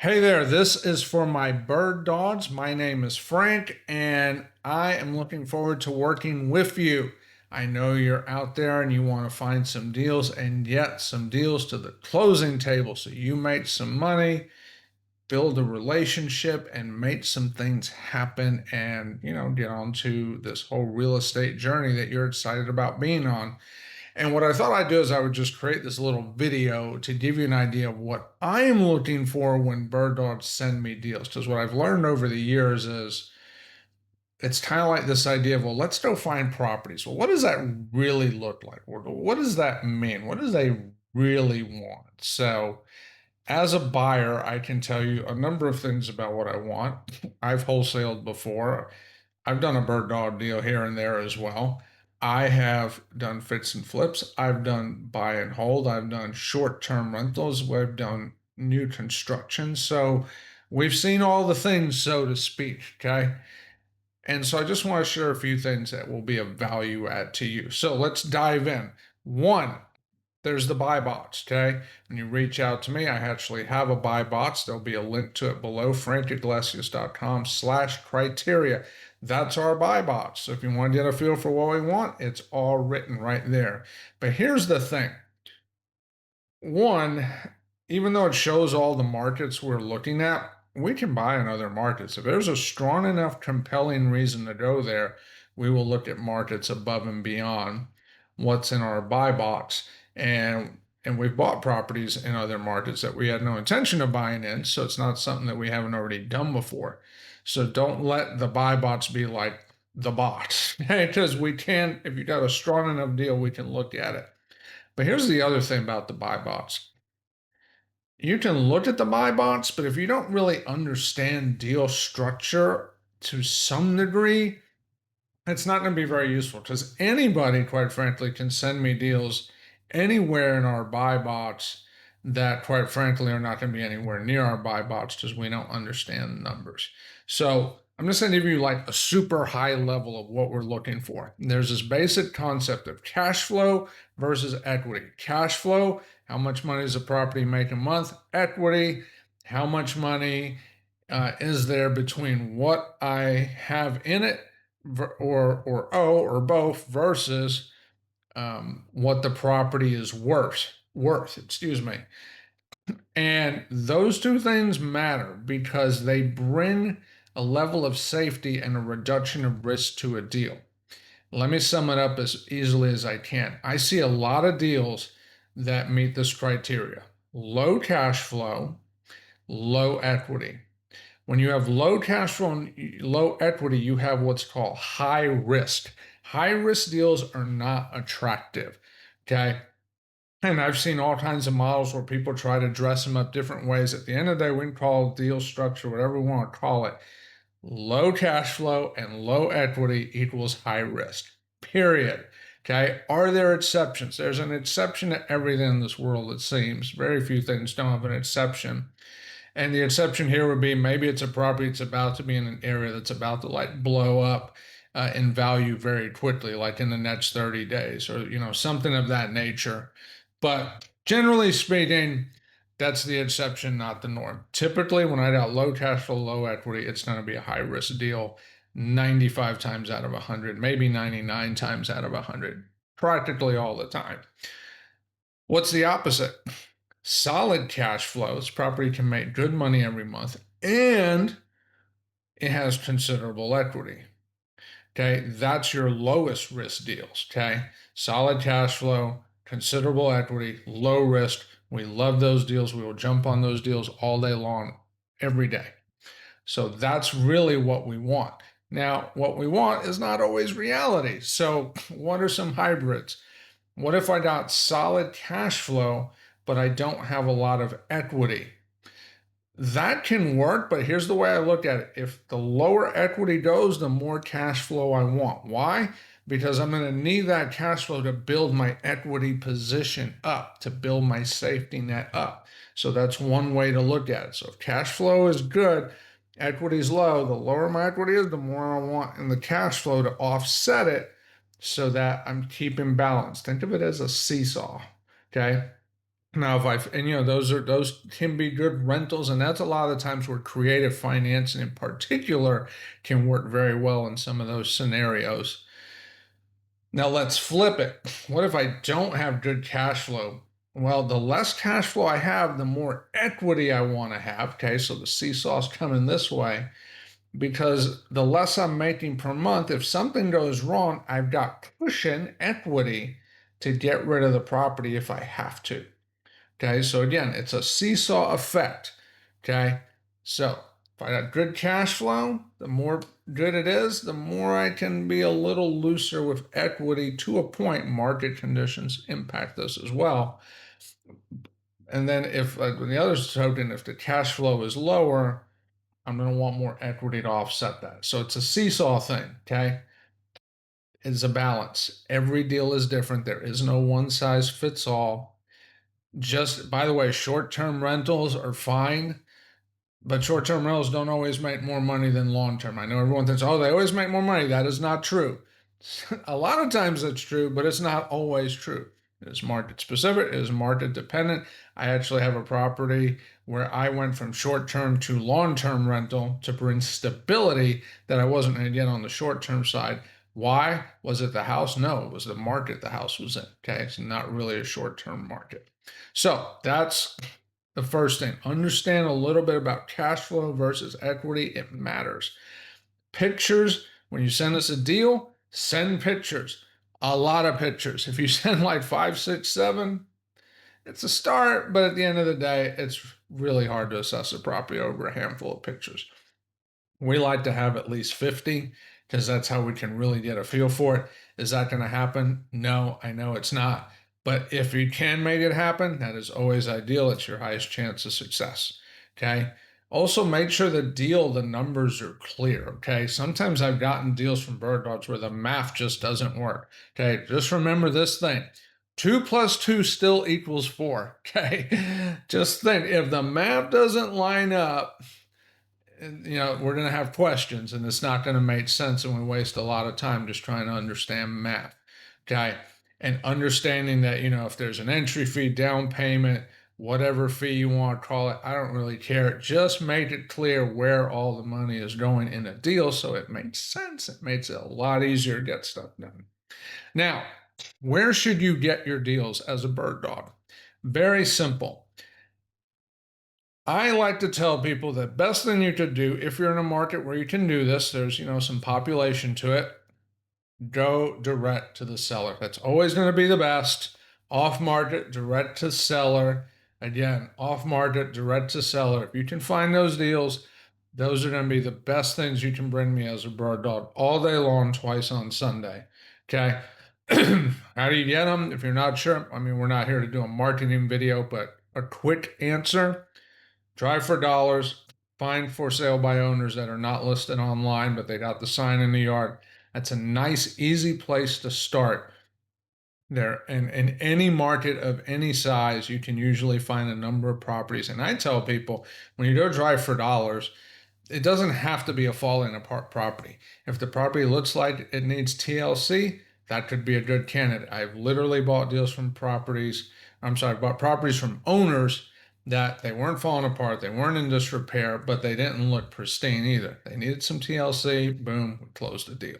Hey there, this is for my bird dogs. My name is Frank, and I am looking forward to working with you. I know you're out there and you want to find some deals and get some deals to the closing table so you make some money, build a relationship, and make some things happen and, get on to this whole real estate journey that you're excited about being on. And what I thought I'd do is I would just create this little video to give you an idea of what I am looking for when bird dogs send me deals. Because what I've learned over the years is it's kind of like this idea of, well, let's go find properties. Well, what does that really look like? What does that mean? What do they really want? So, as a buyer, I can tell you a number of things about what I want. I've wholesaled before. I've done a bird dog deal here and there as well. I have done fix and flips. I've done buy and hold. I've done short-term rentals. We've done new construction. So we've seen all the things, so to speak. Okay. And so I just want to share a few things that will be of value add to you. So let's dive in. One, there's the buy box, okay? When you reach out to me, I actually have a buy box. There'll be a link to it below, frankiglesias.com/criteria. That's our buy box. So if you want to get a feel for what we want, it's all written right there. But here's the thing. One, even though it shows all the markets we're looking at, we can buy in other markets. If there's a strong enough, compelling reason to go there, we will look at markets above and beyond what's in our buy box. And we've bought properties in other markets that we had no intention of buying in, so it's not something that we haven't already done before. So don't let the buy box be like the box, because we can, if you got a strong enough deal, we can look at it. But here's the other thing about the buy box. You can look at the buy box, but if you don't really understand deal structure to some degree, it's not going to be very useful because anybody, quite frankly, can send me deals anywhere in our buy box that, quite frankly, are not going to be anywhere near our buy box because we don't understand the numbers. So I'm just going to give you like a super high level of what we're looking for. And there's this basic concept of cash flow versus equity. Cash flow, how much money does a property make a month? Equity, how much money is there between what I have in it or both versus what the property is worth, excuse me. And those two things matter because they bring a level of safety and a reduction of risk to a deal. Let me sum it up as easily as I can. I see a lot of deals that meet this criteria: low cash flow, low equity. When you have low cash flow and low equity, you have what's called high risk. High risk deals are not attractive. Okay. And I've seen all kinds of models where people try to dress them up different ways. At the end of the day, we can call deal structure, whatever we want to call it. Low cash flow and low equity equals high risk, period. Okay. Are there exceptions? There's an exception to everything in this world, it seems. Very few things don't have an exception. And the exception here would be maybe it's a property that's about to be in an area that's about to like blow up in value very quickly, like in the next 30 days or, something of that nature. But generally speaking, that's the exception, not the norm. Typically, when I got low cash flow, low equity, it's going to be a high risk deal 95 times out of 100, maybe 99 times out of 100, practically all the time. What's the opposite? Solid cash flows. Property can make good money every month and it has considerable equity. Okay, that's your lowest risk deals. Okay, solid cash flow, considerable equity, low risk. We love those deals. We will jump on those deals all day long, every day. So that's really what we want. Now, what we want is not always reality. So, what are some hybrids? What if I got solid cash flow, but I don't have a lot of equity? That can work, but here's the way I look at it. If the lower equity goes, the more cash flow I want. Why? Because I'm going to need that cash flow to build my equity position up, to build my safety net up. So that's one way to look at it. So if cash flow is good, equity is low, the lower my equity is, the more I want in the cash flow to offset it so that I'm keeping balance. Think of it as a seesaw. Okay. Now, those can be good rentals, and that's a lot of the times where creative financing in particular can work very well in some of those scenarios. Now let's flip it. What if I don't have good cash flow? Well, the less cash flow I have, the more equity I want to have. Okay, so the seesaw's coming this way because the less I'm making per month, if something goes wrong, I've got cushion equity to get rid of the property if I have to. Okay, so again, it's a seesaw effect. Okay, so if I got good cash flow, the more good it is, the more I can be a little looser with equity to a point. Market conditions impact this as well. And then if the other token, if the cash flow is lower, I'm going to want more equity to offset that. So it's a seesaw thing. Okay, it's a balance. Every deal is different. There is no one size fits all. Just by the way, short term rentals are fine, but short term rentals don't always make more money than long term. I know everyone thinks, oh, they always make more money. That is not true. A lot of times it's true, but it's not always true. It is market specific, it is market dependent. I actually have a property where I went from short term to long term rental to bring stability that I wasn't going to get on the short term side. Why? Was it the house? No, it was the market the house was in. Okay, it's not really a short term market. So that's the first thing. Understand a little bit about cash flow versus equity. It matters. Pictures, when you send us a deal, send pictures. A lot of pictures. If you send like five, six, seven, it's a start, but at the end of the day, it's really hard to assess a property over a handful of pictures. We like to have at least 50 because that's how we can really get a feel for it. Is that going to happen? No, I know it's not. But if you can make it happen, that is always ideal. It's your highest chance of success. Okay. Also, make sure the numbers are clear. Okay. Sometimes I've gotten deals from bird dogs where the math just doesn't work. Okay. Just remember this thing: 2 + 2 still equals 4. Okay. Just think, if the math doesn't line up, we're going to have questions, and it's not going to make sense, and we waste a lot of time just trying to understand math. Okay. And understanding that, if there's an entry fee, down payment, whatever fee you want to call it, I don't really care. Just make it clear where all the money is going in a deal so it makes sense. It makes it a lot easier to get stuff done. Now, where should you get your deals as a bird dog? Very simple. I like to tell people the best thing you could do if you're in a market where you can do this, there's, some population to it, go direct to the seller. That's always going to be the best. Off market, direct to seller. Again, off market, direct to seller. If you can find those deals, those are going to be the best things you can bring me as a bird dog all day long, twice on Sunday. Okay. How do you get them? If you're not sure, I mean, we're not here to do a marketing video, but a quick answer: drive for dollars, find for sale by owners that are not listed online, but they got the sign in the yard. That's a nice, easy place to start. There, in any market of any size, you can usually find a number of properties. And I tell people, when you go drive for dollars, it doesn't have to be a falling apart property. If the property looks like it needs TLC, that could be a good candidate. I've literally bought deals from properties. I'm sorry, bought properties from owners that they weren't falling apart, they weren't in disrepair, but they didn't look pristine either. They needed some TLC. Boom, we closed the deal.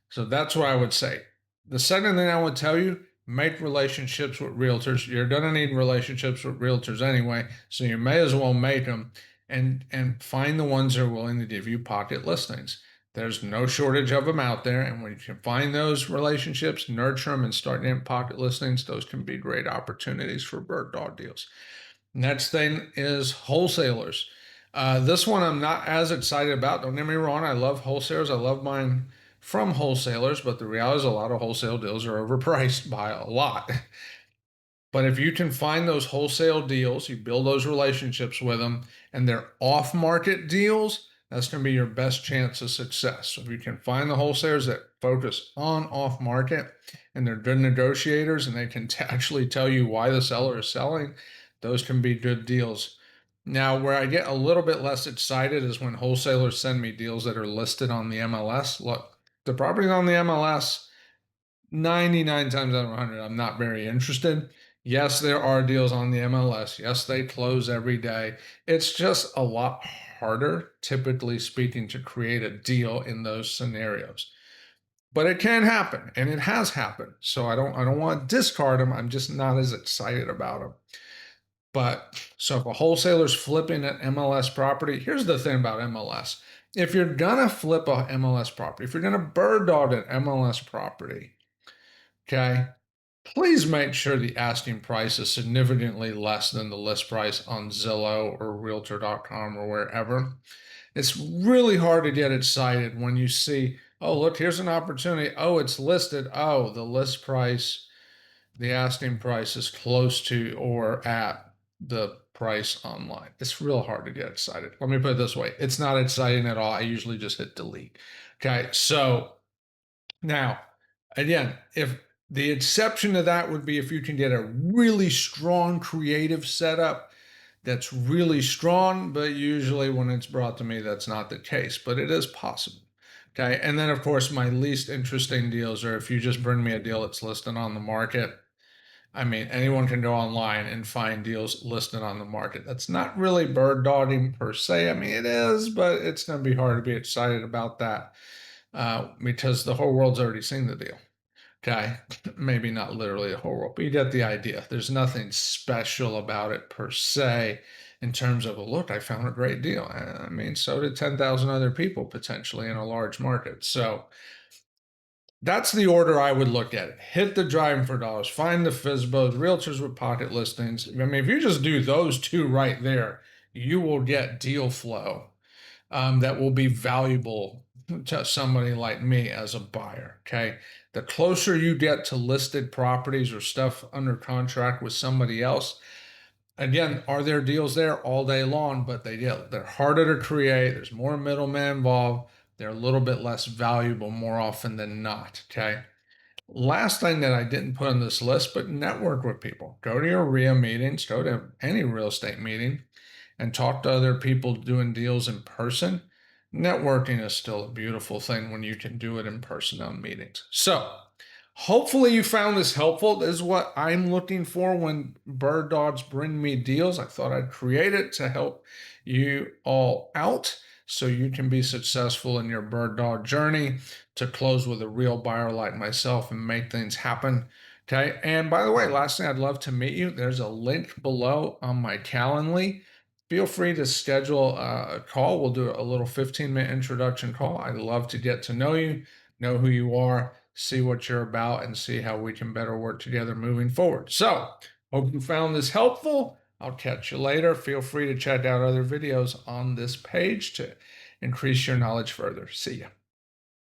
So that's what I would say. The second thing I would tell you: make relationships with realtors. You're going to need relationships with realtors anyway, so you may as well make them, and find the ones that are willing to give you pocket listings. There's no shortage of them out there, and when you can find those relationships, nurture them, and start getting pocket listings, those can be great opportunities for bird dog deals. Next thing is wholesalers. This one I'm not as excited about. Don't get me wrong. I love wholesalers. I love buying from wholesalers, but the reality is a lot of wholesale deals are overpriced by a lot. But if you can find those wholesale deals, you build those relationships with them, and they're off market deals, that's going to be your best chance of success. So if you can find the wholesalers that focus on off market and they're good negotiators and they can actually tell you why the seller is selling, those can be good deals. Now, where I get a little bit less excited is when wholesalers send me deals that are listed on the MLS. Look, the property's on the MLS, 99 times out of 100, I'm not very interested. Yes, there are deals on the MLS. Yes, they close every day. It's just a lot harder, typically speaking, to create a deal in those scenarios. But it can happen, and it has happened. So I don't want to discard them. I'm just not as excited about them. But so if a wholesaler's flipping an MLS property, here's the thing about MLS. If you're gonna flip a MLS property, if you're gonna bird dog an MLS property, okay, please make sure the asking price is significantly less than the list price on Zillow or Realtor.com or wherever. It's really hard to get excited when you see, oh, look, here's an opportunity. Oh, it's listed. Oh, the list price, the asking price is close to or at the price online. It's real hard to get excited. Let me put it this way, it's not exciting at all. I usually just hit delete. Okay, so now, again, if the exception to that would be if you can get a really strong creative setup that's really strong, but usually when it's brought to me, that's not the case, but it is possible. Okay. And then, of course, my least interesting deals are if you just bring me a deal that's listed on the market. I mean, anyone can go online and find deals listed on the market. That's not really bird dogging per se. I mean, it is, but it's going to be hard to be excited about that because the whole world's already seen the deal. Okay, maybe not literally the whole world, but you get the idea. There's nothing special about it per se in terms of, well, look, I found a great deal. I mean, so did 10,000 other people potentially in a large market. So that's the order I would look at it. Hit the driving for dollars, find the FSBOs, realtors with pocket listings. I mean, if you just do those two right there, you will get deal flow that will be valuable to somebody like me as a buyer. Okay. The closer you get to listed properties or stuff under contract with somebody else, again, are there deals there all day long? But they're harder to create. There's more middlemen involved. They're a little bit less valuable more often than not. Okay. Last thing that I didn't put on this list, but network with people. Go to your RIA meetings, go to any real estate meeting and talk to other people doing deals in person. Networking is still a beautiful thing when you can do it in person on meetings. So, hopefully, you found this helpful. This is what I'm looking for when bird dogs bring me deals. I thought I'd create it to help you all out so you can be successful in your bird dog journey to close with a real buyer like myself and make things happen. Okay. And by the way, last thing, I'd love to meet you. There's a link below on my Calendly. Feel free to schedule a call. We'll do a little 15-minute introduction call. I'd love to get to know who you are, see what you're about, and see how we can better work together moving forward. So, hope you found this helpful. I'll catch you later. Feel free to check out other videos on this page to increase your knowledge further. See ya.